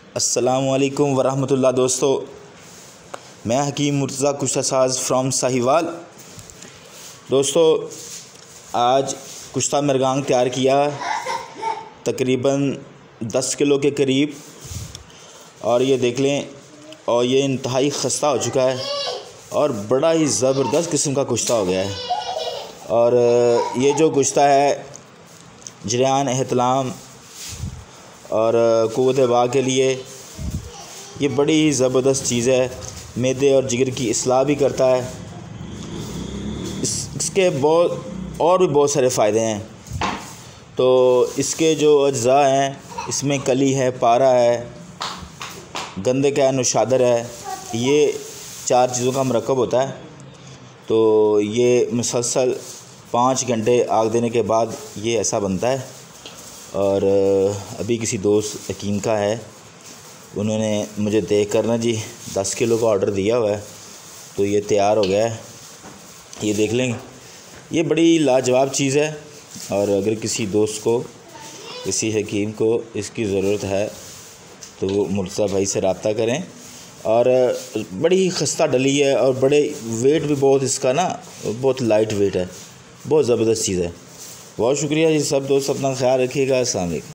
अस्सलामुअलैकुम वरहमतुल्लाह। दोस्तों, मैं हकीम मुर्तज़ा कुश्ता साज फ्रॉम साहिवाल। दोस्तों, आज कुश्ता मृगांग तैयार किया तकरीबन 10 किलो के करीब, और ये देख लें, और ये इंतहाई खस्ता हो चुका है और बड़ा ही ज़बरदस्त किस्म का कुश्ता हो गया है। और ये जो कुश्ता है जरियान एहतलाम और क़ुव्वत बा के लिए ये बड़ी ही ज़बरदस्त चीज़ है। मैदे और जिगर की इस्लाह भी करता है। इसके और भी बहुत सारे फ़ायदे हैं। तो इसके जो अज्ज़ा हैं, इसमें कली है, पारा है, गंदे का है, नुशादर है। ये 4 चीज़ों का मरकब होता है। तो ये मुसलसल 5 घंटे आग देने के बाद ये ऐसा बनता है। और अभी किसी दोस्त हकीम का है, उन्होंने मुझे देख कर ना जी 10 किलो का ऑर्डर दिया हुआ है, तो ये तैयार हो गया है। ये देख लें, ये बड़ी लाजवाब चीज़ है। और अगर किसी दोस्त को, किसी हकीम को इसकी ज़रूरत है तो वो मुर्तज़ा भाई से रब्ता करें। और बड़ी ही खस्ता डली है और बड़े वेट भी बहुत इसका ना, बहुत लाइट वेट है, बहुत ज़बरदस्त चीज़ है। बहुत शुक्रिया जी। सब दोस्त अपना ख्याल रखिएगा। अस्सलाम वालेकुम।